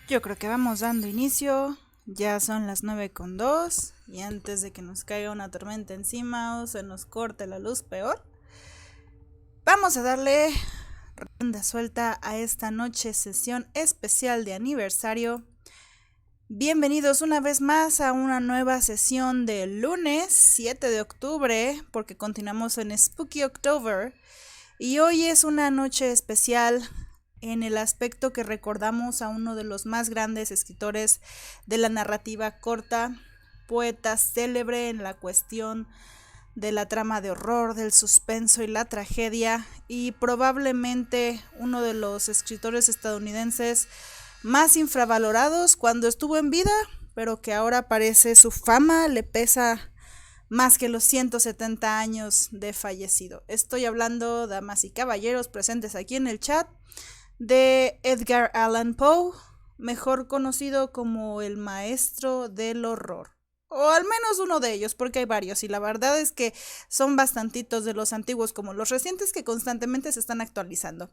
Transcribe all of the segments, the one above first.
Yo creo que vamos dando inicio. Ya son las 9:02 y antes de que nos caiga una tormenta encima o se nos corte la luz peor, vamos a darle rienda suelta a esta noche sesión especial de aniversario. Bienvenidos una vez más a una nueva sesión de lunes 7 de octubre, porque continuamos en Spooky October. Y hoy es una noche especial en el aspecto que recordamos a uno de los más grandes escritores de la narrativa corta, poeta célebre en la cuestión de la trama de horror, del suspenso y la tragedia, y probablemente uno de los escritores estadounidenses más infravalorados cuando estuvo en vida, pero que ahora parece su fama le pesa más que los 170 años de fallecido. Estoy hablando, damas y caballeros presentes aquí en el chat, de Edgar Allan Poe, mejor conocido como el maestro del horror. O al menos uno de ellos, porque hay varios, y la verdad es que son bastantitos de los antiguos como los recientes que constantemente se están actualizando.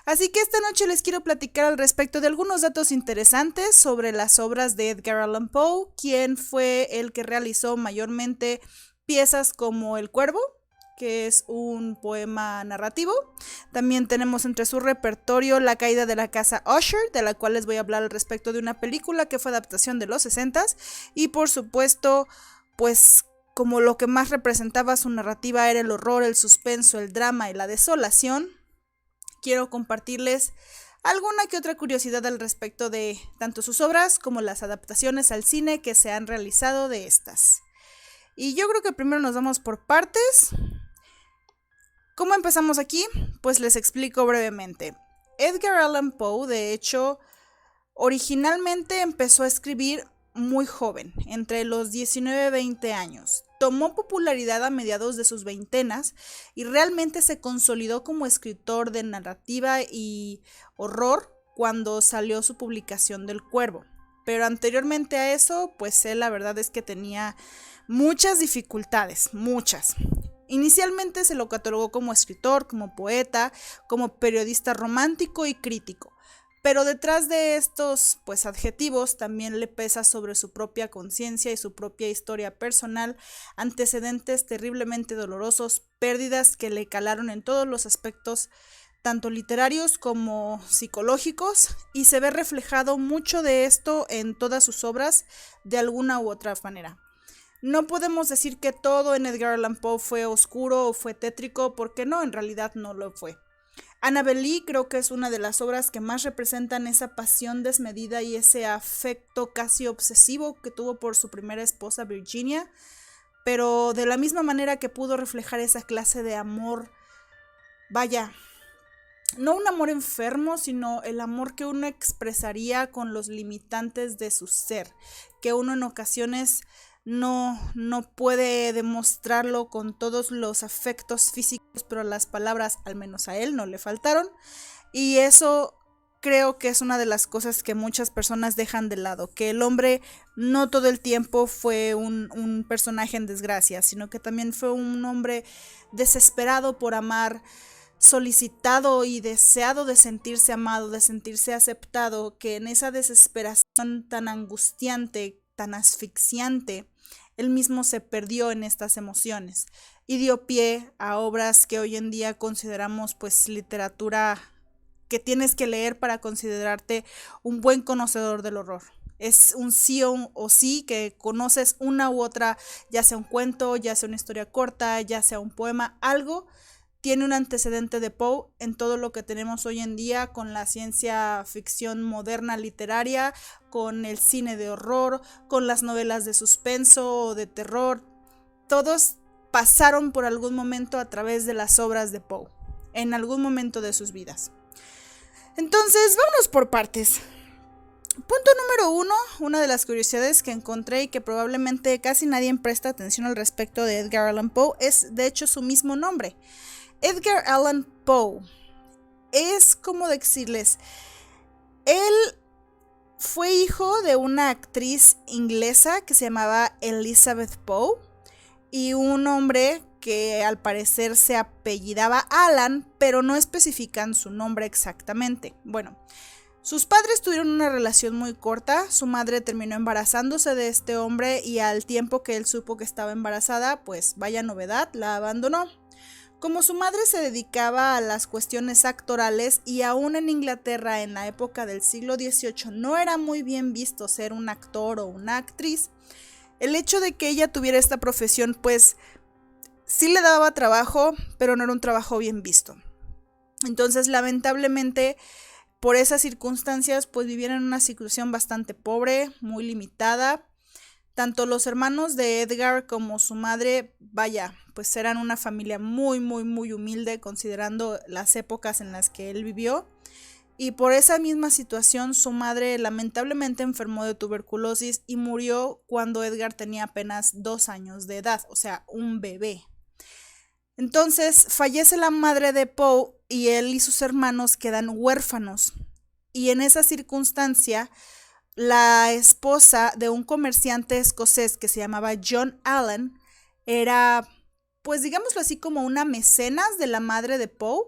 Así que esta noche les quiero platicar al respecto de algunos datos interesantes sobre las obras de Edgar Allan Poe, quien fue el que realizó mayormente piezas como El Cuervo, que es un poema narrativo. También tenemos entre su repertorio La caída de la casa Usher, de la cual les voy a hablar al respecto de una película que fue adaptación de los 60s. Y por supuesto, pues como lo que más representaba su narrativa era el horror, el suspenso, el drama y la desolación, quiero compartirles alguna que otra curiosidad al respecto de tanto sus obras como las adaptaciones al cine que se han realizado de estas. Y yo creo que primero nos vamos por partes. ¿Cómo empezamos aquí? Pues les explico brevemente. Edgar Allan Poe, de hecho, originalmente empezó a escribir muy joven, entre los 19 y 20 años. Tomó popularidad a mediados de sus veintenas y realmente se consolidó como escritor de narrativa y horror cuando salió su publicación del Cuervo. Pero anteriormente a eso, pues él la verdad es que tenía muchas dificultades, muchas. Inicialmente se lo catalogó como escritor, como poeta, como periodista romántico y crítico. Pero detrás de estos pues adjetivos también le pesa sobre su propia conciencia y su propia historia personal, antecedentes terriblemente dolorosos, pérdidas que le calaron en todos los aspectos, tanto literarios como psicológicos, y se ve reflejado mucho de esto en todas sus obras de alguna u otra manera. No podemos decir que todo en Edgar Allan Poe fue oscuro o fue tétrico, porque no, en realidad no lo fue. Annabel Lee creo que es una de las obras que más representan esa pasión desmedida y ese afecto casi obsesivo que tuvo por su primera esposa Virginia, pero de la misma manera que pudo reflejar esa clase de amor, vaya, no un amor enfermo, sino el amor que uno expresaría con los limitantes de su ser, que uno en ocasiones no puede demostrarlo con todos los afectos físicos, pero las palabras, al menos a él, no le faltaron. Y eso creo que es una de las cosas que muchas personas dejan de lado, que el hombre no todo el tiempo fue un personaje en desgracia, sino que también fue un hombre desesperado por amar, solicitado y deseado de sentirse amado, de sentirse aceptado, que en esa desesperación tan angustiante, tan asfixiante, él mismo se perdió en estas emociones y dio pie a obras que hoy en día consideramos pues literatura que tienes que leer para considerarte un buen conocedor del horror. Es un sí o sí que conoces una u otra, ya sea un cuento, ya sea una historia corta, ya sea un poema, algo tiene un antecedente de Poe en todo lo que tenemos hoy en día con la ciencia ficción moderna literaria, con el cine de horror, con las novelas de suspenso o de terror. Todos pasaron por algún momento a través de las obras de Poe, en algún momento de sus vidas. Entonces, vámonos por partes. Punto número 1, una de las curiosidades que encontré y que probablemente casi nadie presta atención al respecto de Edgar Allan Poe es de hecho su mismo nombre. Edgar Allan Poe es como decirles, él fue hijo de una actriz inglesa que se llamaba Elizabeth Poe y un hombre que al parecer se apellidaba Allan, pero no especifican su nombre exactamente. Bueno, Sus padres tuvieron una relación muy corta, su madre terminó embarazándose de este hombre y al tiempo que él supo que estaba embarazada, pues vaya novedad, la abandonó. Como su madre se dedicaba a las cuestiones actorales y aún en Inglaterra en la época del siglo XVIII no era muy bien visto ser un actor o una actriz, el hecho de que ella tuviera esta profesión pues sí le daba trabajo, pero no era un trabajo bien visto. Entonces lamentablemente por esas circunstancias pues vivían en una situación bastante pobre, muy limitada. Tanto los hermanos de Edgar como su madre, vaya, pues eran una familia muy humilde considerando las épocas en las que él vivió. Y por esa misma situación su madre lamentablemente enfermó de tuberculosis y murió cuando Edgar tenía apenas 2 años de edad, o sea, un bebé. Entonces fallece la madre de Poe y él y sus hermanos quedan huérfanos. Y en esa circunstancia, la esposa de un comerciante escocés que se llamaba John Allan era, pues digámoslo así, como una mecenas de la madre de Poe.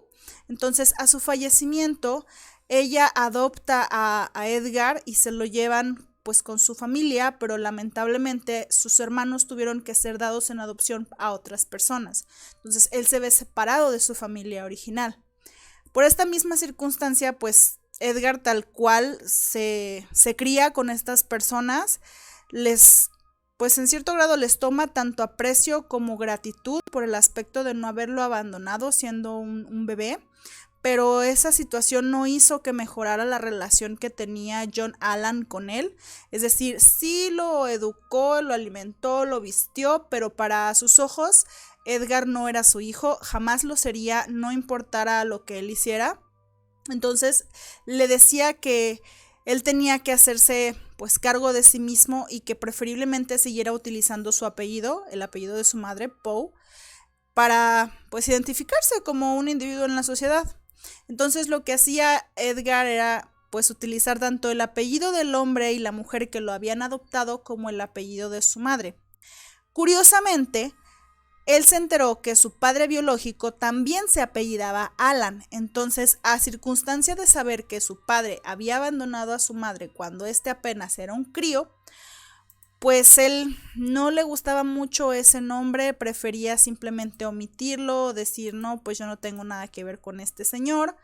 Entonces a su fallecimiento ella adopta a Edgar y se lo llevan pues con su familia, pero lamentablemente sus hermanos tuvieron que ser dados en adopción a otras personas. Entonces él se ve separado de su familia original. Por esta misma circunstancia, pues Edgar tal cual se cría con estas personas, pues en cierto grado les toma tanto aprecio como gratitud por el aspecto de no haberlo abandonado siendo un bebé, pero esa situación no hizo que mejorara la relación que tenía John Allan con él, es decir, sí lo educó, lo alimentó, lo vistió, pero para sus ojos Edgar no era su hijo, jamás lo sería, no importara lo que él hiciera. Entonces le decía que él tenía que hacerse pues cargo de sí mismo y que preferiblemente siguiera utilizando su apellido, el apellido de su madre, Poe, para pues identificarse como un individuo en la sociedad. Entonces lo que hacía Edgar era pues utilizar tanto el apellido del hombre y la mujer que lo habían adoptado como el apellido de su madre. Curiosamente, él se enteró que su padre biológico también se apellidaba Allan, entonces a circunstancia de saber que su padre había abandonado a su madre cuando éste apenas era un crío, pues él no le gustaba mucho ese nombre, prefería simplemente omitirlo, decir no, pues yo no tengo nada que ver con este señor.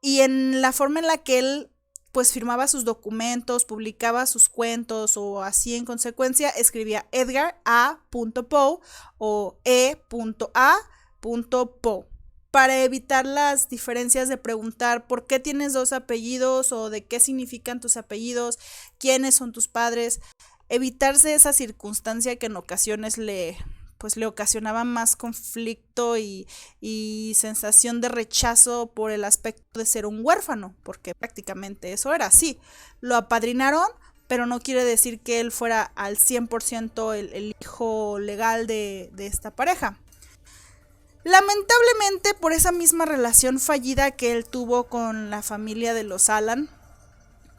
Y en la forma en la que él pues firmaba sus documentos, publicaba sus cuentos o así en consecuencia, escribía Edgar A. Poe o E.A. Poe, para evitar las diferencias de preguntar por qué tienes 2 apellidos o de qué significan tus apellidos, quiénes son tus padres, evitarse esa circunstancia que en ocasiones le ocasionaba más conflicto y sensación de rechazo por el aspecto de ser un huérfano, porque prácticamente eso era así. Lo apadrinaron, pero no quiere decir que él fuera al 100% el hijo legal de esta pareja. Lamentablemente, por esa misma relación fallida que él tuvo con la familia de los Allan,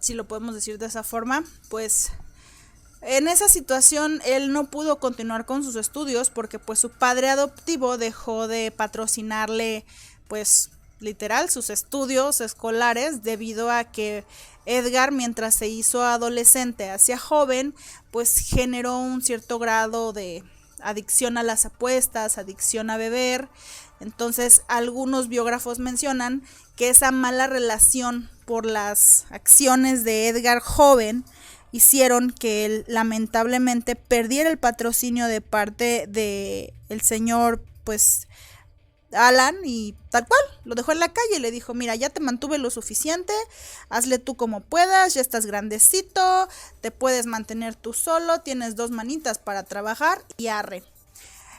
si lo podemos decir de esa forma, pues en esa situación él no pudo continuar con sus estudios porque pues su padre adoptivo dejó de patrocinarle pues literal sus estudios escolares debido a que Edgar, mientras se hizo adolescente hacia joven, pues generó un cierto grado de adicción a las apuestas, adicción a beber. Entonces algunos biógrafos mencionan que esa mala relación por las acciones de Edgar joven hicieron que él lamentablemente perdiera el patrocinio de parte de el señor pues Allan y tal cual, lo dejó en la calle y le dijo, mira, ya te mantuve lo suficiente, hazle tú como puedas, ya estás grandecito, te puedes mantener tú solo, tienes 2 manitas para trabajar y arre.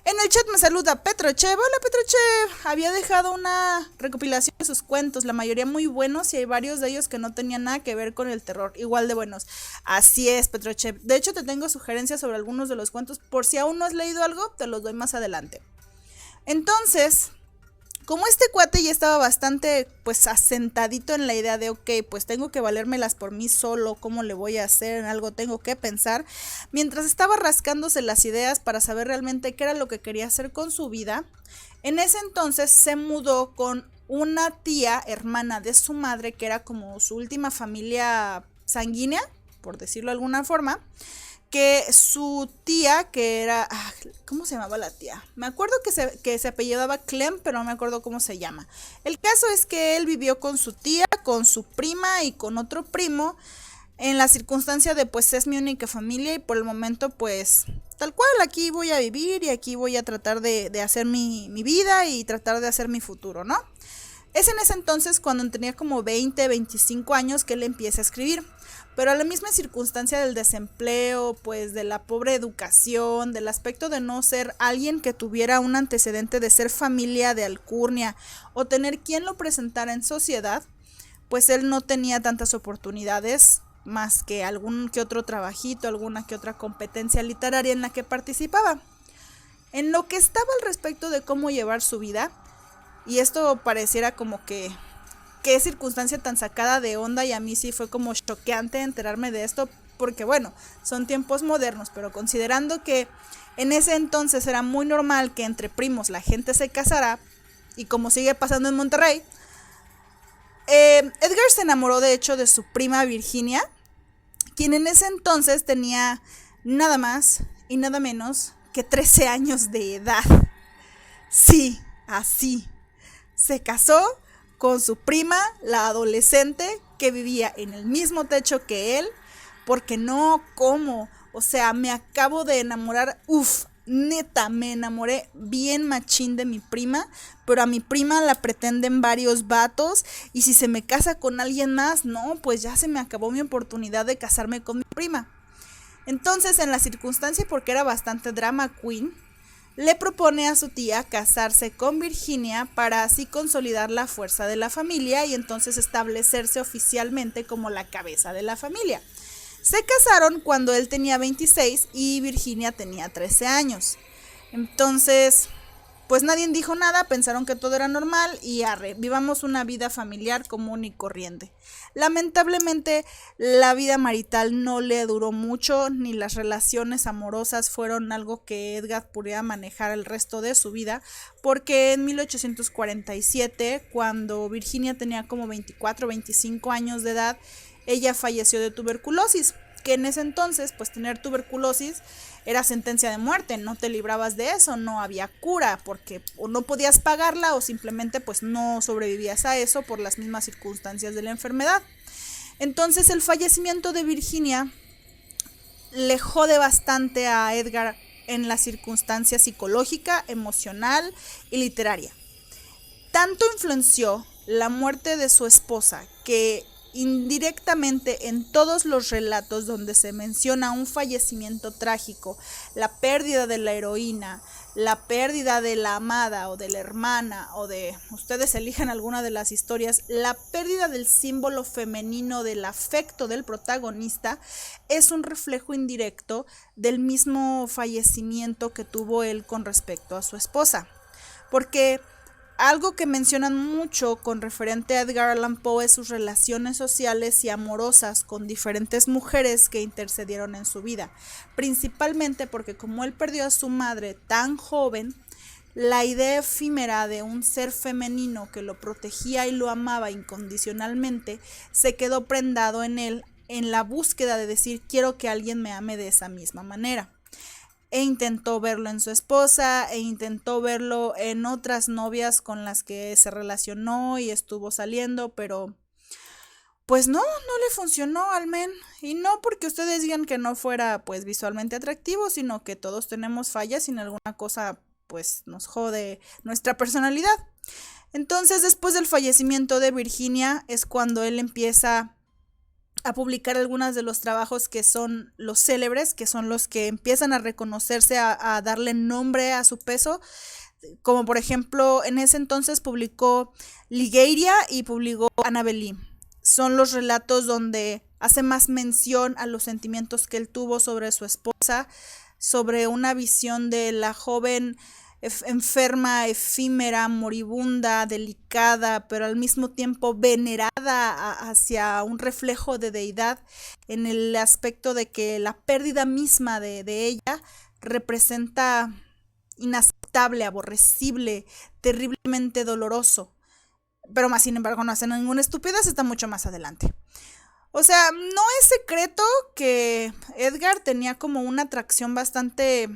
En el chat me saluda Petrochev. Hola Petrochev. Había dejado una recopilación de sus cuentos, la mayoría muy buenos y hay varios de ellos que no tenían nada que ver con el terror, igual de buenos. Así es, Petrochev. De hecho te tengo sugerencias sobre algunos de los cuentos, por si aún no has leído algo, te los doy más adelante. Entonces, como este cuate ya estaba bastante pues asentadito en la idea de ok, pues tengo que valérmelas por mí solo, ¿cómo le voy a hacer? En algo tengo que pensar. Mientras estaba rascándose las ideas para saber realmente qué era lo que quería hacer con su vida, en ese entonces se mudó con una tía hermana de su madre, que era como su última familia sanguínea, por decirlo de alguna forma, que su tía, que era, ¿cómo se llamaba la tía? Me acuerdo que se apellidaba Clem, pero no me acuerdo cómo se llama. El caso es que él vivió con su tía, con su prima y con otro primo, en la circunstancia de pues es mi única familia y por el momento pues tal cual aquí voy a vivir y aquí voy a tratar de hacer mi vida y tratar de hacer mi futuro, ¿no? Es en ese entonces cuando tenía como 20, 25 años que él empieza a escribir. Pero a la misma circunstancia del desempleo, pues de la pobre educación, del aspecto de no ser alguien que tuviera un antecedente de ser familia de alcurnia o tener quien lo presentara en sociedad, pues él no tenía tantas oportunidades más que algún que otro trabajito, alguna que otra competencia literaria en la que participaba. En lo que estaba al respecto de cómo llevar su vida, y esto pareciera como que qué circunstancia tan sacada de onda, y a mí sí fue como choqueante enterarme de esto, porque bueno, son tiempos modernos, pero considerando que en ese entonces era muy normal que entre primos la gente se casara, y como sigue pasando en Monterrey, Edgar se enamoró de hecho de su prima Virginia, quien en ese entonces tenía nada más y nada menos que 13 años de edad. Sí, así. Se casó con su prima, la adolescente, que vivía en el mismo techo que él, porque no, ¿cómo? O sea, me acabo de enamorar, neta, me enamoré bien machín de mi prima, pero a mi prima la pretenden varios vatos, y si se me casa con alguien más, no, pues ya se me acabó mi oportunidad de casarme con mi prima. Entonces, en la circunstancia, porque era bastante drama queen, le propone a su tía casarse con Virginia para así consolidar la fuerza de la familia y entonces establecerse oficialmente como la cabeza de la familia. Se casaron cuando él tenía 26 y Virginia tenía 13 años. Entonces, pues nadie dijo nada, pensaron que todo era normal y arre, vivamos una vida familiar común y corriente. Lamentablemente, la vida marital no le duró mucho, ni las relaciones amorosas fueron algo que Edgar pudiera manejar el resto de su vida, porque en 1847, cuando Virginia tenía como 24 o 25 años de edad, ella falleció de tuberculosis, que en ese entonces, pues tener tuberculosis era sentencia de muerte, no te librabas de eso, no había cura, porque o no podías pagarla o simplemente pues no sobrevivías a eso por las mismas circunstancias de la enfermedad. Entonces el fallecimiento de Virginia le jode bastante a Edgar en la circunstancia psicológica, emocional y literaria. Tanto influenció la muerte de su esposa que indirectamente en todos los relatos donde se menciona un fallecimiento trágico, la pérdida de la heroína, la pérdida de la amada o de la hermana o de, ustedes elijan alguna de las historias, la pérdida del símbolo femenino del afecto del protagonista es un reflejo indirecto del mismo fallecimiento que tuvo él con respecto a su esposa. Porque algo que mencionan mucho con referente a Edgar Allan Poe es sus relaciones sociales y amorosas con diferentes mujeres que intercedieron en su vida, principalmente porque como él perdió a su madre tan joven, la idea efímera de un ser femenino que lo protegía y lo amaba incondicionalmente se quedó prendado en él en la búsqueda de decir quiero que alguien me ame de esa misma manera. E intentó verlo en su esposa, e intentó verlo en otras novias con las que se relacionó y estuvo saliendo, pero pues no le funcionó al men. Y no porque ustedes digan que no fuera pues visualmente atractivo, sino que todos tenemos fallas y en alguna cosa pues nos jode nuestra personalidad. Entonces, después del fallecimiento de Virginia es cuando él empieza a publicar algunos de los trabajos que son los célebres, que son los que empiezan a reconocerse, a darle nombre a su peso, como por ejemplo en ese entonces publicó Ligeia y publicó Annabel Lee. Son los relatos donde hace más mención a los sentimientos que él tuvo sobre su esposa, sobre una visión de la joven enferma, efímera, moribunda, delicada, pero al mismo tiempo venerada hacia un reflejo de deidad, en el aspecto de que la pérdida misma de ella representa inaceptable, aborrecible, terriblemente doloroso. pero más sin embargo no hace ninguna estupidez, está mucho más adelante. O sea, no es secreto que Edgar tenía como una atracción bastante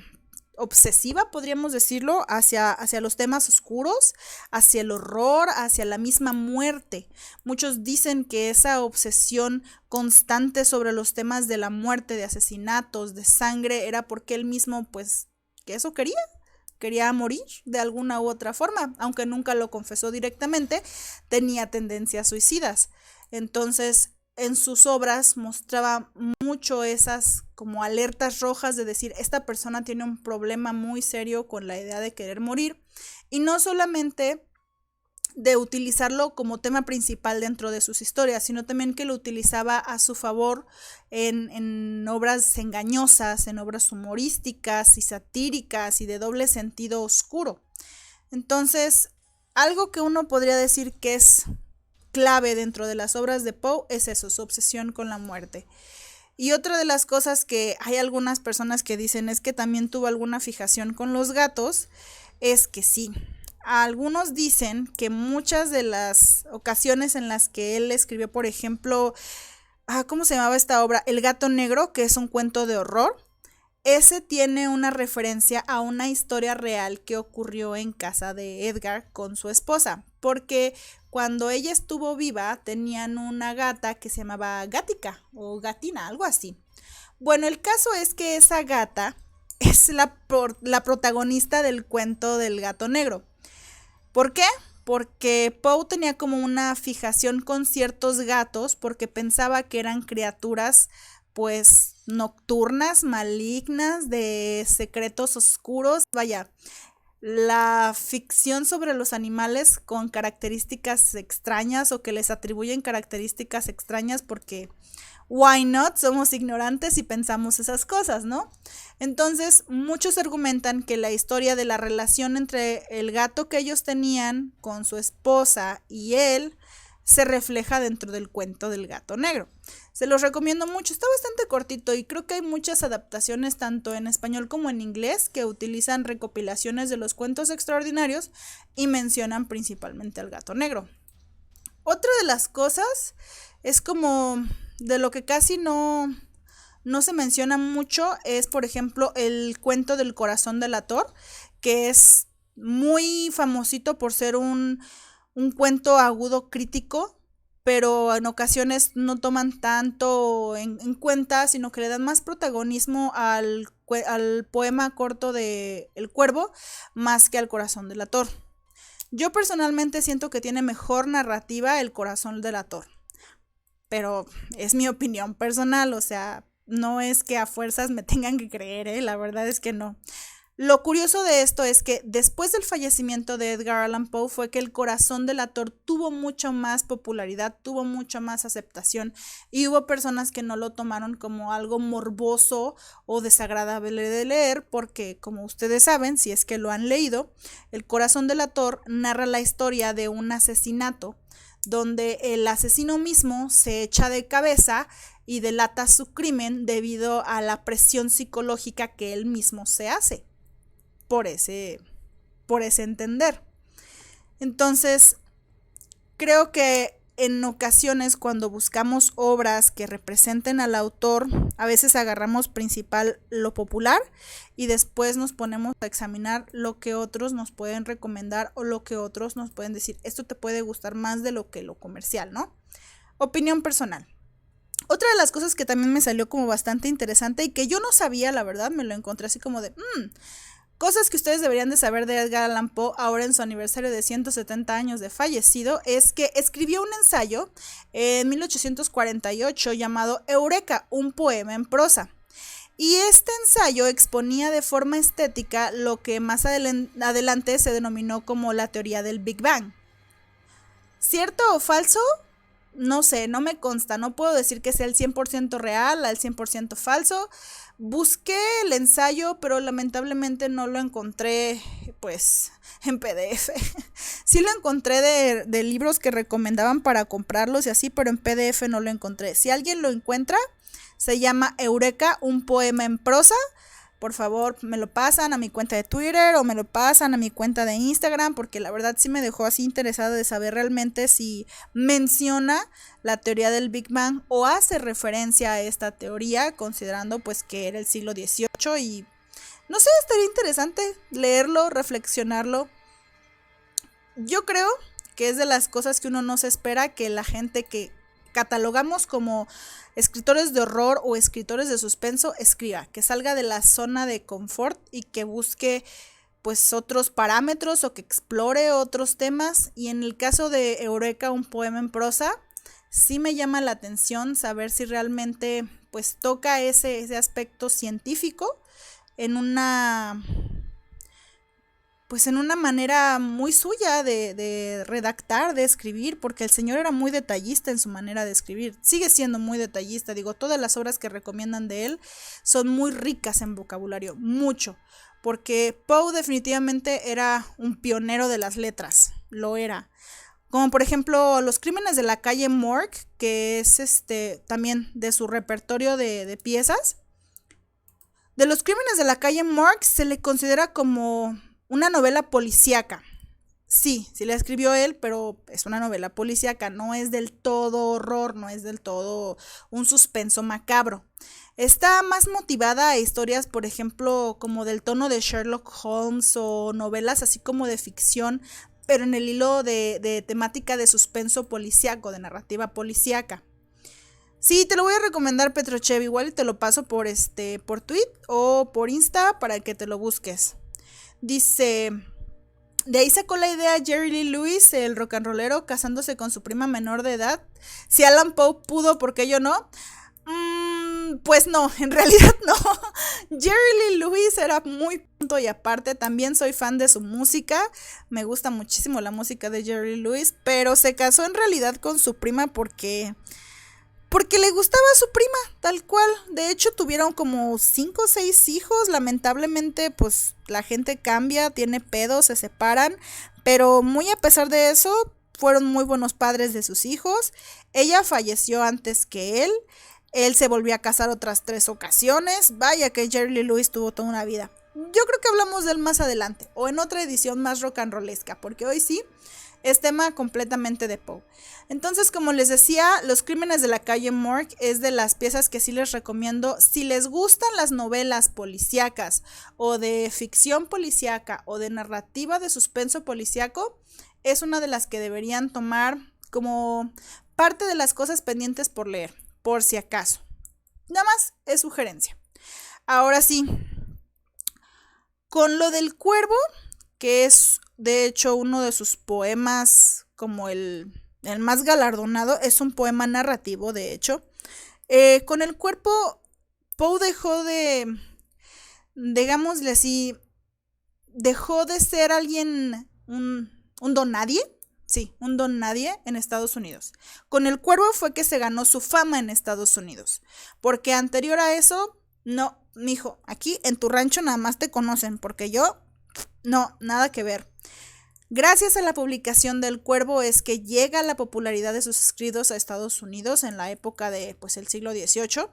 obsesiva, podríamos decirlo, hacia los temas oscuros, hacia el horror, hacia la misma muerte. Muchos dicen que esa obsesión constante sobre los temas de la muerte, de asesinatos, de sangre, era porque él mismo, pues, que eso quería morir de alguna u otra forma, aunque nunca lo confesó directamente, tenía tendencias suicidas. Entonces, en sus obras mostraba mucho esas como alertas rojas de decir, esta persona tiene un problema muy serio con la idea de querer morir, y no solamente de utilizarlo como tema principal dentro de sus historias, sino también que lo utilizaba a su favor en obras engañosas, en obras humorísticas y satíricas y de doble sentido oscuro. Entonces, algo que uno podría decir que es clave dentro de las obras de Poe es eso, su obsesión con la muerte. Y otra de las cosas que hay algunas personas que dicen es que también tuvo alguna fijación con los gatos, es que sí. Algunos dicen que muchas de las ocasiones en las que él escribió, por ejemplo, ¿cómo se llamaba esta obra? El gato negro, que es un cuento de horror. Ese tiene una referencia a una historia real que ocurrió en casa de Edgar con su esposa, porque cuando ella estuvo viva tenían una gata que se llamaba Gatica o Gatina, algo así. Bueno, el caso es que esa gata es la protagonista del cuento del gato negro. ¿Por qué? Porque Poe tenía como una fijación con ciertos gatos porque pensaba que eran criaturas pues nocturnas, malignas, de secretos oscuros. Vaya, la ficción sobre los animales con características extrañas o que les atribuyen características extrañas porque why not, somos ignorantes y pensamos esas cosas, ¿no? Entonces, muchos argumentan que la historia de la relación entre el gato que ellos tenían con su esposa y él se refleja dentro del cuento del gato negro. Se los recomiendo mucho, está bastante cortito y creo que hay muchas adaptaciones tanto en español como en inglés que utilizan recopilaciones de los cuentos extraordinarios y mencionan principalmente al gato negro. Otra de las cosas es como de lo que casi no se menciona mucho es, por ejemplo, el cuento del corazón delator, que es muy famosito por ser un cuento agudo crítico, pero en ocasiones no toman tanto en cuenta, sino que le dan más protagonismo al poema corto de El Cuervo, más que al corazón delator. Yo personalmente siento que tiene mejor narrativa El corazón delator, pero es mi opinión personal, o sea, no es que a fuerzas me tengan que creer, la verdad es que no. Lo curioso de esto es que después del fallecimiento de Edgar Allan Poe fue que El corazón delator tuvo mucho más popularidad, tuvo mucha más aceptación y hubo personas que no lo tomaron como algo morboso o desagradable de leer porque, como ustedes saben, si es que lo han leído, El corazón delator narra la historia de un asesinato donde el asesino mismo se echa de cabeza y delata su crimen debido a la presión psicológica que él mismo se hace. Por ese entender. Entonces, creo que en ocasiones cuando buscamos obras que representen al autor, a veces agarramos principal lo popular y después nos ponemos a examinar lo que otros nos pueden recomendar o lo que otros nos pueden decir, esto te puede gustar más de lo que lo comercial, ¿no? Opinión personal. Otra de las cosas que también me salió como bastante interesante y que yo no sabía, la verdad, me lo encontré así como de... Cosas que ustedes deberían de saber de Edgar Allan Poe ahora en su aniversario de 170 años de fallecido es que escribió un ensayo en 1848 llamado Eureka, un poema en prosa. Y este ensayo exponía de forma estética lo que más adelante se denominó como la teoría del Big Bang. ¿Cierto o falso? No sé, no me consta, no puedo decir que sea el 100% real, al 100% falso. Busqué el ensayo, pero lamentablemente no lo encontré, pues, en PDF. Sí lo encontré de libros que recomendaban para comprarlos y así, pero en PDF no lo encontré. Si alguien lo encuentra, se llama Eureka, un poema en prosa. por favor me lo pasan a mi cuenta de Twitter o me lo pasan a mi cuenta de Instagram, porque la verdad sí me dejó así interesada de saber realmente si menciona la teoría del Big Bang o hace referencia a esta teoría, considerando pues que era el siglo XVIII y no sé, estaría interesante leerlo, reflexionarlo. Yo creo que es de las cosas que uno no se espera que la gente que catalogamos como escritores de horror o escritores de suspenso escriba, que salga de la zona de confort y que busque pues otros parámetros o que explore otros temas. Y en el caso de Eureka, un poema en prosa, sí me llama la atención saber si realmente pues toca ese aspecto científico en una pues en una manera muy suya de redactar, de escribir, porque el señor era muy detallista en su manera de escribir, sigue siendo muy detallista, digo, todas las obras que recomiendan de él son muy ricas en vocabulario, mucho, porque Poe definitivamente era un pionero de las letras, lo era, como por ejemplo Los crímenes de la calle Morgue, que es también de su repertorio de piezas. De Los crímenes de la calle Morgue se le considera como una novela policíaca. Sí, sí la escribió él, pero es una novela policíaca, no es del todo horror, no es del todo un suspenso macabro. Está más motivada a historias, por ejemplo, como del tono de Sherlock Holmes o novelas así como de ficción, pero en el hilo de temática de suspenso policíaco, de narrativa policíaca. Sí, te lo voy a recomendar, Petrochev, igual y te lo paso por tweet o por Insta para que te lo busques. Dice, de ahí sacó la idea Jerry Lee Lewis, el rock and rollero, casándose con su prima menor de edad. Si Alan Poe pudo, ¿por qué yo no? Pues no, en realidad no. Jerry Lee Lewis era muy punto y aparte, también soy fan de su música, me gusta muchísimo la música de Jerry Lee Lewis, pero se casó en realidad con su prima porque le gustaba a su prima, tal cual. De hecho, tuvieron como 5 o 6 hijos. Lamentablemente, pues la gente cambia, tiene pedos, se separan. Pero muy a pesar de eso, fueron muy buenos padres de sus hijos. Ella falleció antes que él. Él se volvió a casar otras 3 ocasiones. Vaya que Jerry Lee Lewis tuvo toda una vida. Yo creo que hablamos de él más adelante, o en otra edición más rock and rollesca, porque hoy sí es tema completamente de Poe. Entonces, como les decía, Los crímenes de la calle Morgue es de las piezas que sí les recomiendo. Si les gustan las novelas policíacas o de ficción policíaca o de narrativa de suspenso policíaco, es una de las que deberían tomar como parte de las cosas pendientes por leer, por si acaso. Nada más es sugerencia. Ahora sí, con lo del cuervo, que es de hecho uno de sus poemas como el más galardonado, es un poema narrativo de hecho. Con el cuerpo, Poe dejó digámosle así, dejó de ser alguien, un don nadie, sí, un don nadie en Estados Unidos. Con el cuervo fue que se ganó su fama en Estados Unidos, porque anterior a eso, no, mijo, aquí en tu rancho nada más te conocen, porque yo, no, nada que ver. Gracias a la publicación del Cuervo es que llega la popularidad de sus escritos a Estados Unidos en la época de pues el siglo XVIII,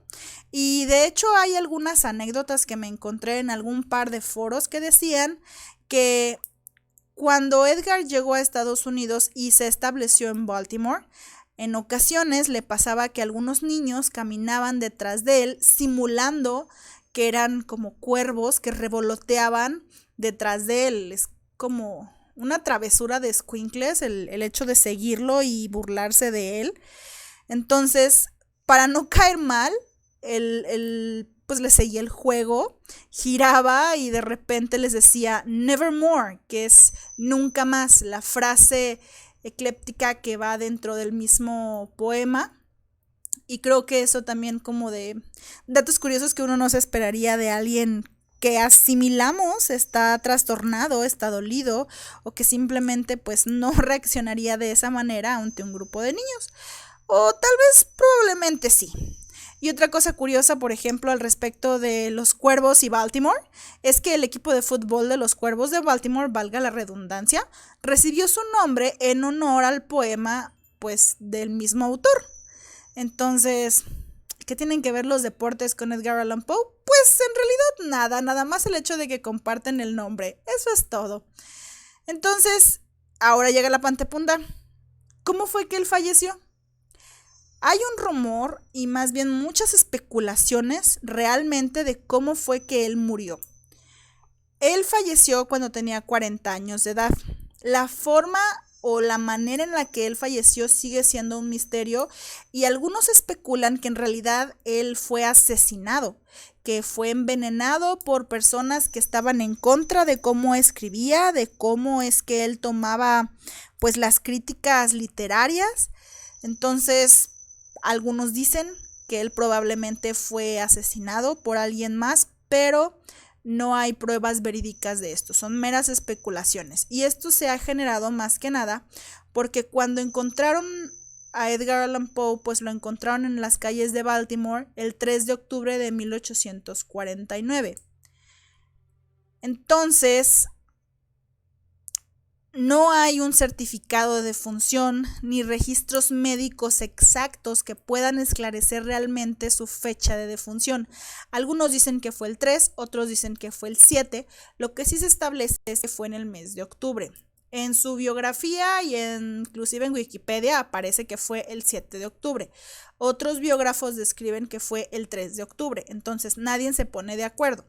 y de hecho hay algunas anécdotas que me encontré en algún par de foros que decían que cuando Edgar llegó a Estados Unidos y se estableció en Baltimore, en ocasiones le pasaba que algunos niños caminaban detrás de él simulando que eran como cuervos que revoloteaban detrás de él. Es como una travesura de escuincles el hecho de seguirlo y burlarse de él. Entonces, para no caer mal, pues le seguía el juego, giraba y de repente les decía nevermore, que es nunca más, la frase ecléptica que va dentro del mismo poema. Y creo que eso también como de datos curiosos que uno no se esperaría de alguien que asimilamos está trastornado, está dolido o que simplemente pues no reaccionaría de esa manera ante un grupo de niños. O tal vez probablemente sí. Y otra cosa curiosa, por ejemplo, al respecto de los Cuervos y Baltimore, es que el equipo de fútbol de los Cuervos de Baltimore, valga la redundancia, recibió su nombre en honor al poema pues del mismo autor. Entonces, ¿Qué tienen que ver los deportes con Edgar Allan Poe? Pues en realidad nada más el hecho de que comparten el nombre. Eso es todo. Entonces, ahora llega la pantepunda. ¿Cómo fue que él falleció? Hay un rumor y más bien muchas especulaciones realmente de cómo fue que él murió. Él falleció cuando tenía 40 años de edad. La forma o la manera en la que él falleció sigue siendo un misterio y algunos especulan que en realidad él fue asesinado, que fue envenenado por personas que estaban en contra de cómo escribía, de cómo es que él tomaba pues las críticas literarias. Entonces, algunos dicen que él probablemente fue asesinado por alguien más, pero no hay pruebas verídicas de esto, son meras especulaciones. Y esto se ha generado más que nada porque cuando encontraron a Edgar Allan Poe, pues lo encontraron en las calles de Baltimore el 3 de octubre de 1849. Entonces, no hay un certificado de defunción ni registros médicos exactos que puedan esclarecer realmente su fecha de defunción. Algunos dicen que fue el 3, otros dicen que fue el 7. Lo que sí se establece es que fue en el mes de octubre. En su biografía y inclusive en Wikipedia aparece que fue el 7 de octubre. Otros biógrafos describen que fue el 3 de octubre. Entonces nadie se pone de acuerdo.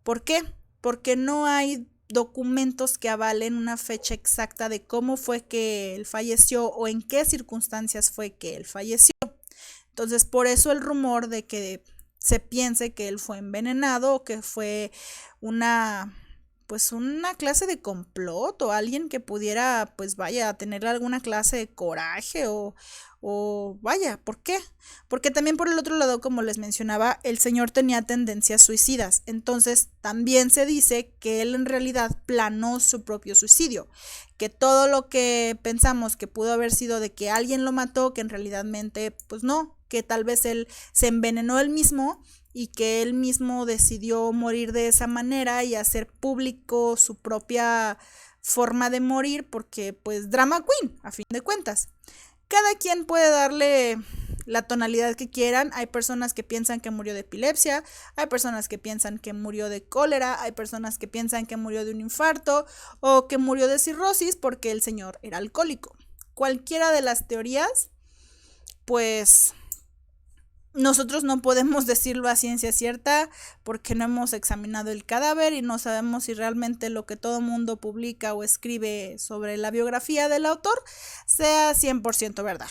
¿Por qué? Porque no hay documentos que avalen una fecha exacta de cómo fue que él falleció o en qué circunstancias fue que él falleció. Entonces, por eso el rumor de que se piense que él fue envenenado o que fue una clase de complot o alguien que pudiera, pues vaya, tener alguna clase de coraje o vaya, ¿por qué? Porque también por el otro lado, como les mencionaba, el señor tenía tendencias suicidas. Entonces, también se dice que él en realidad planeó su propio suicidio. Que todo lo que pensamos que pudo haber sido de que alguien lo mató, que en realidad, pues no, que tal vez él se envenenó él mismo y que él mismo decidió morir de esa manera y hacer público su propia forma de morir porque, pues, drama queen, a fin de cuentas. Cada quien puede darle la tonalidad que quieran. Hay personas que piensan que murió de epilepsia, hay personas que piensan que murió de cólera, hay personas que piensan que murió de un infarto o que murió de cirrosis porque el señor era alcohólico. Cualquiera de las teorías, pues nosotros no podemos decirlo a ciencia cierta porque no hemos examinado el cadáver y no sabemos si realmente lo que todo mundo publica o escribe sobre la biografía del autor sea 100% verdad.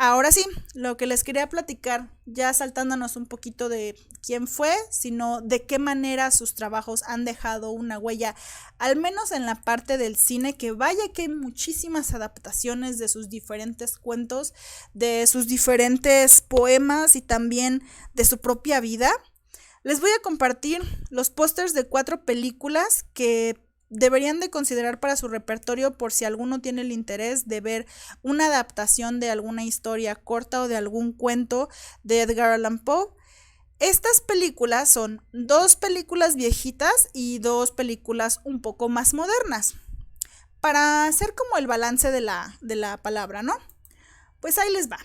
Ahora sí, lo que les quería platicar, ya saltándonos un poquito de quién fue, sino de qué manera sus trabajos han dejado una huella, al menos en la parte del cine, que vaya que hay muchísimas adaptaciones de sus diferentes cuentos, de sus diferentes poemas y también de su propia vida. Les voy a compartir los pósters de 4 películas que deberían de considerar para su repertorio por si alguno tiene el interés de ver una adaptación de alguna historia corta o de algún cuento de Edgar Allan Poe. Estas películas son 2 películas viejitas y 2 películas un poco más modernas, para hacer como el balance de la palabra, ¿no? Pues ahí les va.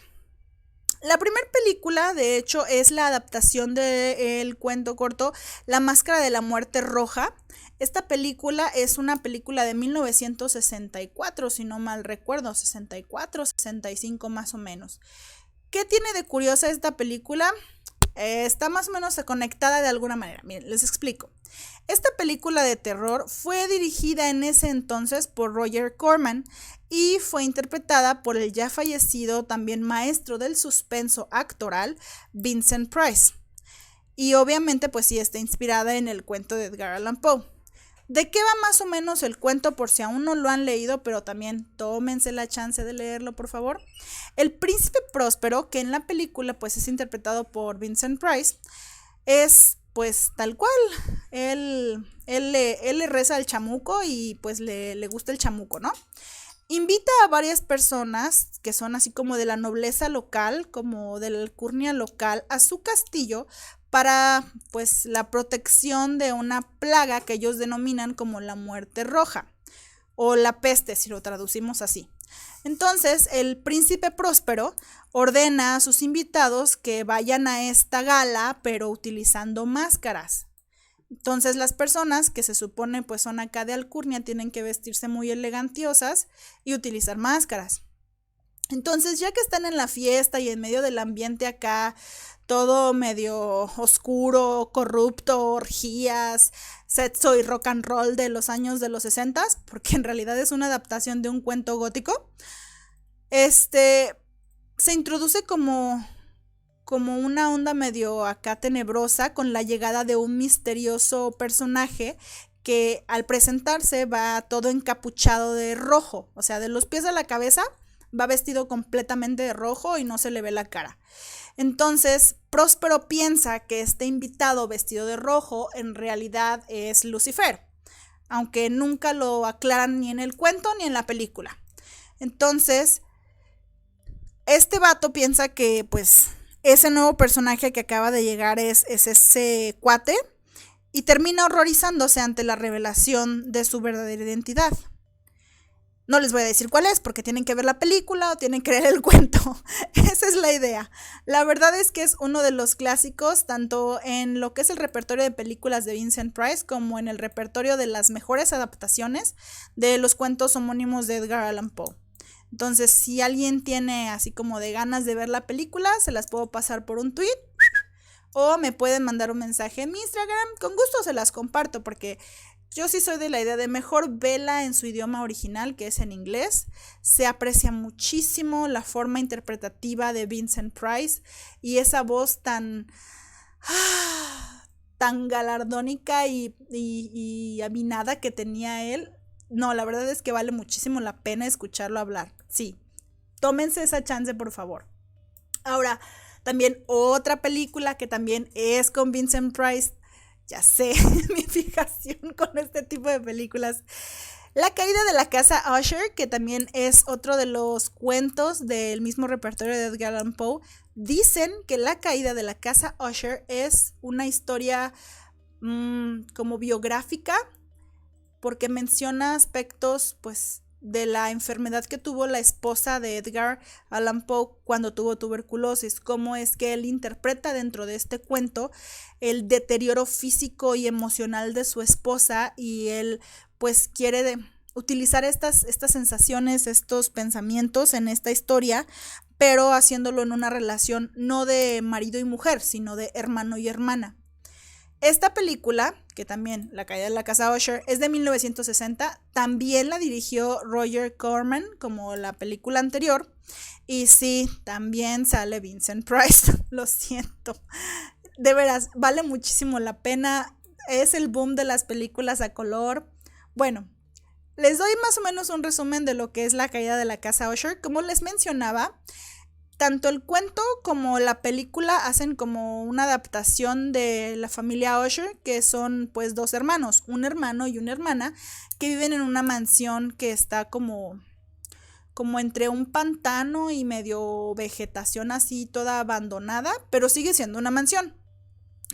La primera película, de hecho, es la adaptación del cuento corto La Máscara de la Muerte Roja. Esta película es una película de 1964, si no mal recuerdo, 64, 65 más o menos. ¿Qué tiene de curiosa esta película? Está más o menos conectada de alguna manera. Miren, les explico. Esta película de terror fue dirigida en ese entonces por Roger Corman y fue interpretada por el ya fallecido también maestro del suspenso actoral Vincent Price. Y obviamente pues sí está inspirada en el cuento de Edgar Allan Poe. ¿De qué va más o menos el cuento por si aún no lo han leído, pero también tómense la chance de leerlo, por favor? El príncipe próspero, que en la película pues es interpretado por Vincent Price, es pues tal cual, él le reza al chamuco y pues le gusta el chamuco, ¿no? Invita a varias personas que son así como de la nobleza local, como de la alcurnia local, a su castillo para pues la protección de una plaga que ellos denominan como la muerte roja o la peste, si lo traducimos así. Entonces, el príncipe Próspero ordena a sus invitados que vayan a esta gala, pero utilizando máscaras. Entonces, las personas que se supone pues son acá de alcurnia tienen que vestirse muy elegantiosas y utilizar máscaras. Entonces, ya que están en la fiesta y en medio del ambiente acá, todo medio oscuro, corrupto, orgías, sexo y rock and roll de los años de los 60, porque en realidad es una adaptación de un cuento gótico, se introduce como una onda medio acá tenebrosa con la llegada de un misterioso personaje que al presentarse va todo encapuchado de rojo, o sea, de los pies a la cabeza va vestido completamente de rojo y no se le ve la cara. Entonces, Próspero piensa que este invitado vestido de rojo en realidad es Lucifer, aunque nunca lo aclaran ni en el cuento ni en la película. Entonces, este vato piensa que pues ese nuevo personaje que acaba de llegar es ese cuate y termina horrorizándose ante la revelación de su verdadera identidad. No les voy a decir cuál es porque tienen que ver la película o tienen que leer el cuento. Esa es la idea. La verdad es que es uno de los clásicos, tanto en lo que es el repertorio de películas de Vincent Price como en el repertorio de las mejores adaptaciones de los cuentos homónimos de Edgar Allan Poe. Entonces, si alguien tiene así como de ganas de ver la película, se las puedo pasar por un tweet o me pueden mandar un mensaje en mi Instagram. Con gusto se las comparto porque yo sí soy de la idea de mejor vela en su idioma original, que es en inglés. Se aprecia muchísimo la forma interpretativa de Vincent Price y esa voz tan galardónica y avinada que tenía él. No, la verdad es que vale muchísimo la pena escucharlo hablar. Sí, tómense esa chance, por favor. Ahora, también otra película que también es con Vincent Price. Ya sé, mi fijación con este tipo de películas. La caída de la casa Usher, que también es otro de los cuentos del mismo repertorio de Edgar Allan Poe. Dicen que la caída de la casa Usher es una historia como biográfica, porque menciona aspectos pues de la enfermedad que tuvo la esposa de Edgar Allan Poe cuando tuvo tuberculosis, cómo es que él interpreta dentro de este cuento el deterioro físico y emocional de su esposa y él pues quiere utilizar estas sensaciones, estos pensamientos en esta historia, pero haciéndolo en una relación no de marido y mujer, sino de hermano y hermana. Esta película, que también La caída de la casa Usher, es de 1960, también la dirigió Roger Corman como la película anterior y sí, también sale Vincent Price, lo siento. De veras, vale muchísimo la pena, es el boom de las películas a color. Bueno, les doy más o menos un resumen de lo que es La caída de la casa Usher. Como les mencionaba, tanto el cuento como la película hacen como una adaptación de la familia Usher, que son pues dos hermanos, un hermano y una hermana, que viven en una mansión que está como entre un pantano y medio vegetación así toda abandonada, pero sigue siendo una mansión.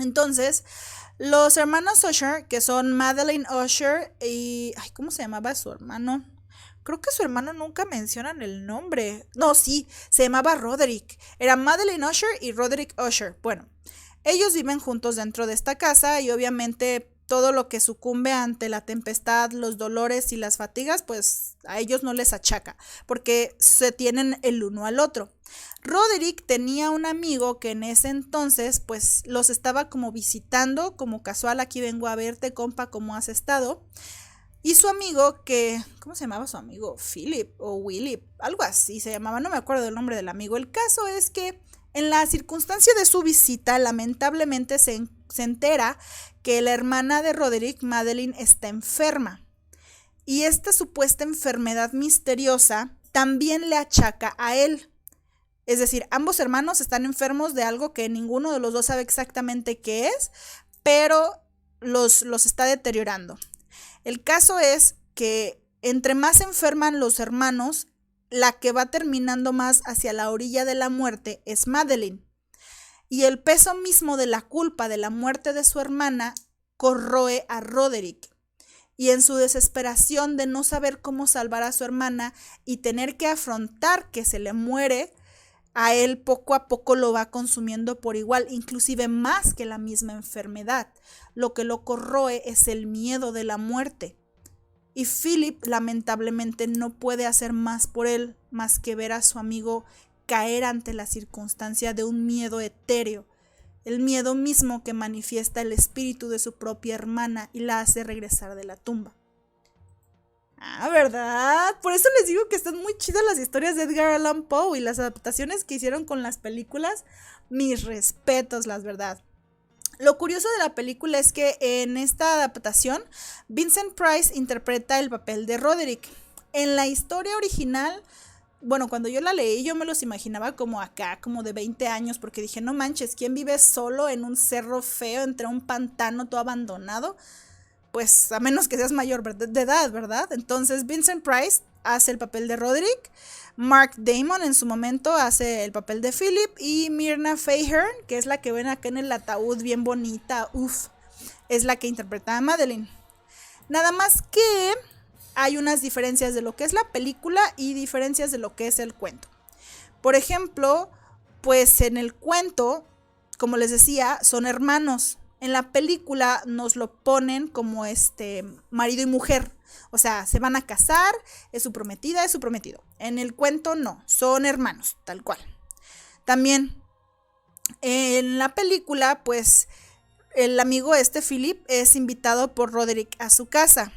Entonces, los hermanos Usher, que son Madeleine Usher y... ¿cómo se llamaba su hermano? Creo que su hermano nunca mencionan el nombre. No, sí, se llamaba Roderick. Era Madeleine Usher y Roderick Usher. Bueno, ellos viven juntos dentro de esta casa y obviamente todo lo que sucumbe ante la tempestad, los dolores y las fatigas, pues a ellos no les achaca, porque se tienen el uno al otro. Roderick tenía un amigo que en ese entonces pues los estaba como visitando, como casual, aquí vengo a verte, compa, ¿cómo has estado? Y su amigo que, ¿cómo se llamaba su amigo? Philip o Willy, algo así se llamaba, no me acuerdo del nombre del amigo. El caso es que en la circunstancia de su visita, lamentablemente se entera que la hermana de Roderick, Madeleine, está enferma. Y esta supuesta enfermedad misteriosa también le achaca a él. Es decir, ambos hermanos están enfermos de algo que ninguno de los dos sabe exactamente qué es, pero los está deteriorando. El caso es que entre más se enferman los hermanos, la que va terminando más hacia la orilla de la muerte es Madeleine. Y el peso mismo de la culpa de la muerte de su hermana corroe a Roderick. y en su desesperación de no saber cómo salvar a su hermana y tener que afrontar que se le muere, a él poco a poco lo va consumiendo por igual, inclusive más que la misma enfermedad. Lo que lo corroe es el miedo de la muerte. Y Philip lamentablemente no puede hacer más por él, más que ver a su amigo caer ante la circunstancia de un miedo etéreo, el miedo mismo que manifiesta el espíritu de su propia hermana y la hace regresar de la tumba. Ah, ¿verdad? Por eso les digo que están muy chidas las historias de Edgar Allan Poe y las adaptaciones que hicieron con las películas. Mis respetos, la verdad. Lo curioso de la película es que en esta adaptación Vincent Price interpreta el papel de Roderick. En la historia original, bueno, cuando yo la leí yo me los imaginaba como acá, como de 20 años, porque dije, no manches, ¿quién vive solo en un cerro feo entre un pantano todo abandonado? Pues a menos que seas mayor de edad, ¿verdad? Entonces Vincent Price hace el papel de Roderick, Mark Damon en su momento hace el papel de Philip y Myrna Fairhurn, que es la que ven acá en el ataúd bien bonita, es la que interpreta a Madeline. Nada más que hay unas diferencias de lo que es la película y diferencias de lo que es el cuento. Por ejemplo, pues en el cuento, como les decía, son hermanos. En la película nos lo ponen como marido y mujer. O sea, se van a casar, es su prometida, es su prometido. En el cuento no, son hermanos, tal cual. También en la película, pues el amigo Philip es invitado por Roderick a su casa.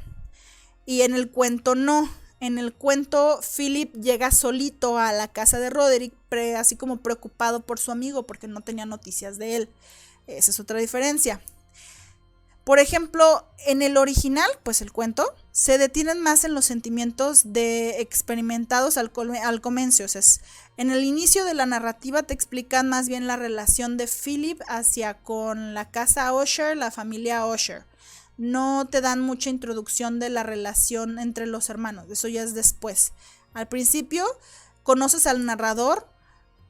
Y en el cuento no. En el cuento Philip llega solito a la casa de Roderick, así como preocupado por su amigo porque no tenía noticias de él. Esa es otra diferencia. Por ejemplo, en el original, pues el cuento, se detienen más en los sentimientos experimentados al comienzo. O sea, en el inicio de la narrativa te explican más bien la relación de Philip con la casa Usher, la familia Usher. No te dan mucha introducción de la relación entre los hermanos, eso ya es después. Al principio, conoces al narrador,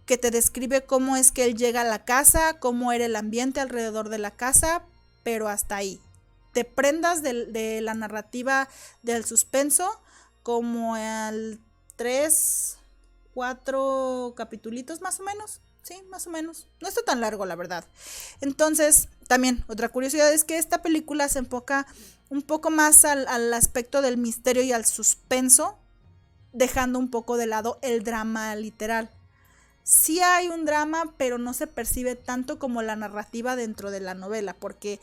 que te describe cómo es que él llega a la casa, cómo era el ambiente alrededor de la casa, pero hasta ahí. Te prendas de la narrativa del suspenso como al 3, 4 capitulitos más o menos. Sí, más o menos. No está tan largo, la verdad. Entonces, también otra curiosidad es que esta película se enfoca un poco más al aspecto del misterio y al suspenso, dejando un poco de lado el drama literal. Sí hay un drama, pero no se percibe tanto como la narrativa dentro de la novela, porque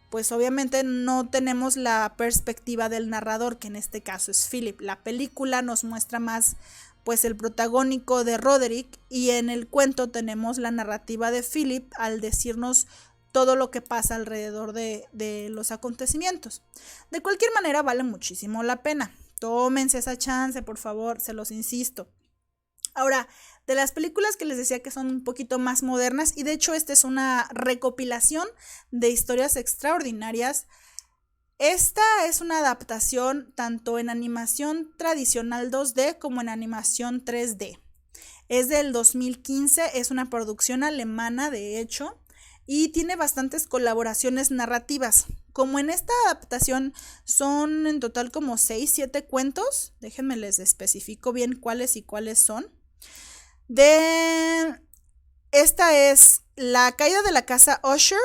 pues obviamente no tenemos la perspectiva del narrador, que en este caso es Philip. La película nos muestra más pues el protagónico de Roderick, y en el cuento tenemos la narrativa de Philip al decirnos todo lo que pasa alrededor de los acontecimientos. De cualquier manera vale muchísimo la pena. Tómense esa chance, por favor, se los insisto. Ahora, de las películas que les decía que son un poquito más modernas, y de hecho esta es una recopilación de historias extraordinarias, esta es una adaptación tanto en animación tradicional 2D como en animación 3D. Es del 2015, es una producción alemana de hecho, y tiene bastantes colaboraciones narrativas. Como en esta adaptación son en total como 6-7 cuentos, déjenme les especifico bien cuáles y cuáles son. Esta es La caída de la casa Usher,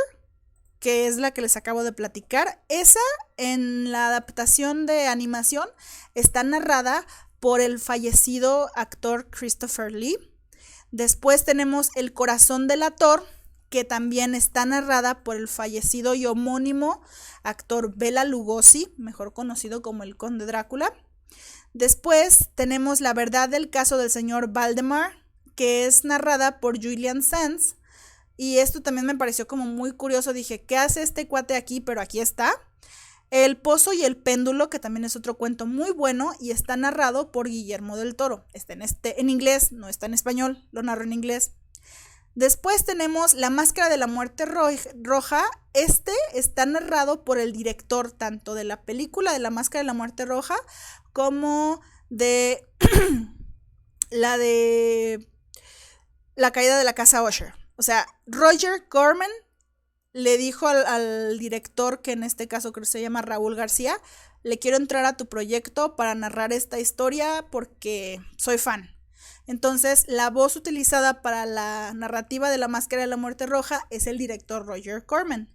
que es la que les acabo de platicar. Esa, en la adaptación de animación, está narrada por el fallecido actor Christopher Lee. Después tenemos El corazón del actor, que también está narrada por el fallecido y homónimo actor Bela Lugosi, mejor conocido como el Conde Drácula. Después tenemos La verdad del caso del señor Valdemar, que es narrada por Julian Sands. Y esto también me pareció como muy curioso. Dije, ¿qué hace este cuate aquí? Pero aquí está. El pozo y el péndulo, que también es otro cuento muy bueno y está narrado por Guillermo del Toro. Está en inglés, no está en español, lo narro en inglés. Después tenemos La máscara de la muerte roja. Este está narrado por el director tanto de la película de La máscara de la muerte roja como de la de La caída de la casa Usher. O sea, Roger Corman le dijo al director, que en este caso creo que se llama Raúl García, le quiero entrar a tu proyecto para narrar esta historia porque soy fan. Entonces, la voz utilizada para la narrativa de La Máscara de la Muerte Roja es el director Roger Corman.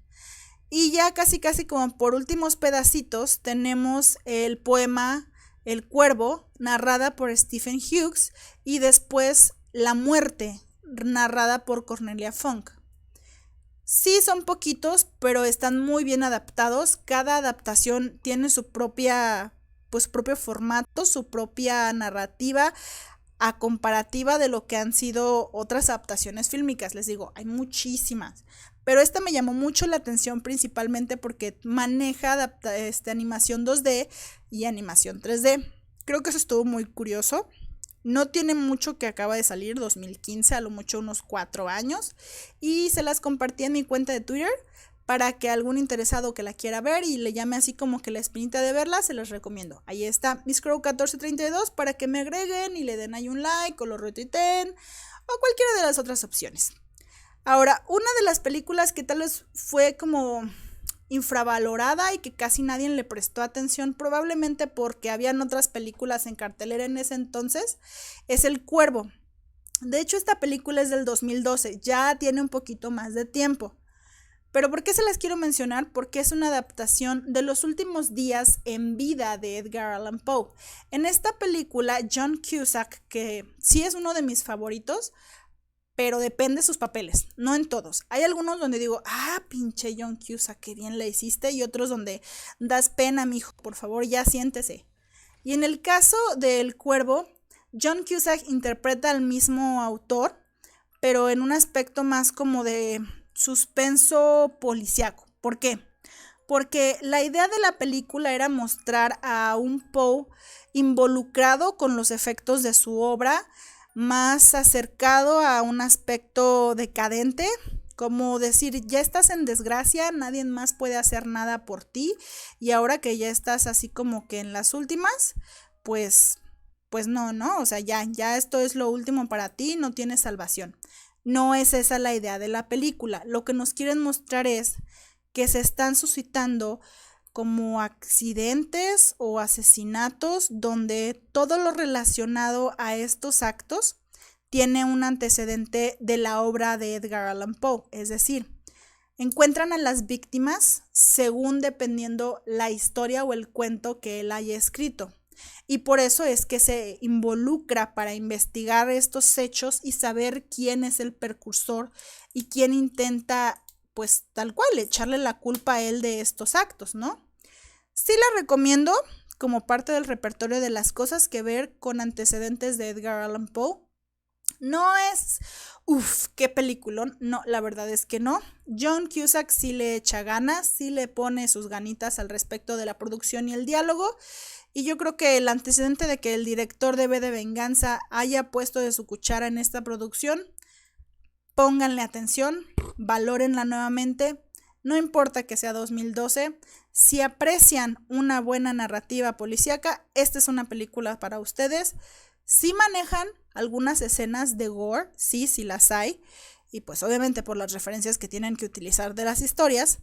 Y ya casi como por últimos pedacitos tenemos el poema El Cuervo, narrada por Stephen Hughes, y después La Muerte, narrada por Cornelia Funk. Sí, son poquitos, pero están muy bien adaptados. Cada adaptación tiene su propio formato, su propia narrativa, a comparativa de lo que han sido otras adaptaciones fílmicas. Les digo, hay muchísimas, pero esta me llamó mucho la atención principalmente porque maneja animación 2D y animación 3D. Creo que eso estuvo muy curioso. No tiene mucho, que acaba de salir, 2015, a lo mucho unos 4 años, y se las compartí en mi cuenta de Twitter para que algún interesado que la quiera ver y le llame así como que la espinita de verla, se los recomiendo. Ahí está MissCrow1432 para que me agreguen y le den ahí un like o lo retuiteen o cualquiera de las otras opciones. Ahora, una de las películas que tal vez fue como infravalorada y que casi nadie le prestó atención, probablemente porque habían otras películas en cartelera en ese entonces, es El Cuervo. De hecho, esta película es del 2012, ya tiene un poquito más de tiempo. Pero ¿por qué se las quiero mencionar? Porque es una adaptación de los últimos días en vida de Edgar Allan Poe. En esta película, John Cusack, que sí es uno de mis favoritos, pero depende de sus papeles, no en todos. Hay algunos donde digo, pinche John Cusack, qué bien le hiciste, y otros donde das pena, mijo, por favor, ya siéntese. Y en el caso del Cuervo, John Cusack interpreta al mismo autor, pero en un aspecto más como de suspenso policiaco. ¿Por qué? Porque la idea de la película era mostrar a un Poe involucrado con los efectos de su obra, más acercado a un aspecto decadente, como decir, ya estás en desgracia, nadie más puede hacer nada por ti, y ahora que ya estás así como que en las últimas, pues no, o sea, ya esto es lo último para ti, no tienes salvación. No es esa la idea de la película. Lo que nos quieren mostrar es que se están suscitando como accidentes o asesinatos donde todo lo relacionado a estos actos tiene un antecedente de la obra de Edgar Allan Poe. Es decir, encuentran a las víctimas según dependiendo la historia o el cuento que él haya escrito. Y por eso es que se involucra para investigar estos hechos y saber quién es el precursor y quién intenta, pues tal cual, echarle la culpa a él de estos actos, ¿no? Sí la recomiendo como parte del repertorio de las cosas que ver con antecedentes de Edgar Allan Poe. No es, qué peliculón, no, la verdad es que no. John Cusack sí le echa ganas, sí le pone sus ganitas al respecto de la producción y el diálogo. Y yo creo que el antecedente de que el director de V de Venganza haya puesto de su cuchara en esta producción, pónganle atención, valórenla nuevamente, no importa que sea 2012, si aprecian una buena narrativa policíaca, esta es una película para ustedes. Sí manejan algunas escenas de gore, sí las hay, y pues obviamente por las referencias que tienen que utilizar de las historias.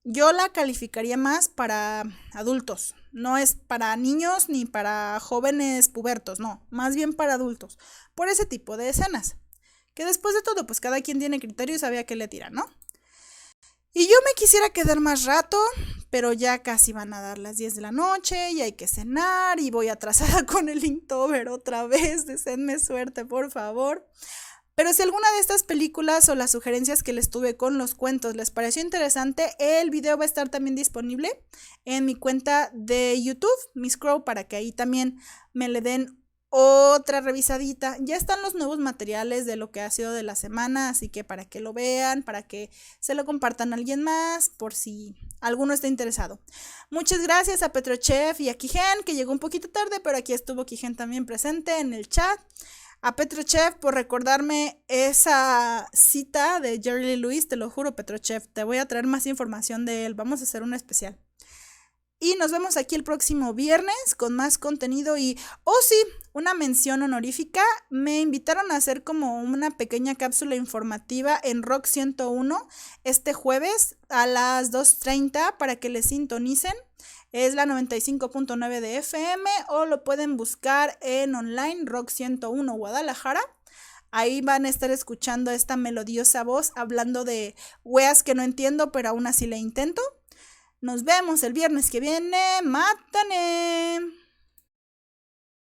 Yo la calificaría más para adultos, no es para niños ni para jóvenes pubertos, no, más bien para adultos, por ese tipo de escenas, que después de todo, pues cada quien tiene criterio y sabe a qué le tira, ¿no? Y yo me quisiera quedar más rato, pero ya casi van a dar las 10 de la noche y hay que cenar y voy atrasada con el Inktober otra vez, deseenme suerte, por favor. Pero si alguna de estas películas o las sugerencias que les tuve con los cuentos les pareció interesante, el video va a estar también disponible en mi cuenta de YouTube, Miss Crow, para que ahí también me le den otra revisadita. Ya están los nuevos materiales de lo que ha sido de la semana, así que para que lo vean, para que se lo compartan a alguien más, por si alguno está interesado. Muchas gracias a Petrochef y a Kijen, que llegó un poquito tarde, pero aquí estuvo Kijen también presente en el chat. A Petrochef por recordarme esa cita de Jerry Lee Lewis, te lo juro, Petrochef, te voy a traer más información de él, vamos a hacer un especial. Y nos vemos aquí el próximo viernes con más contenido y, sí, una mención honorífica. Me invitaron a hacer como una pequeña cápsula informativa en Rock 101 este jueves a las 2:30 para que le sintonicen. Es la 95.9 de FM o lo pueden buscar en online Rock 101 Guadalajara. Ahí van a estar escuchando esta melodiosa voz hablando de weas que no entiendo, pero aún así le intento. Nos vemos el viernes que viene. ¡Mátane!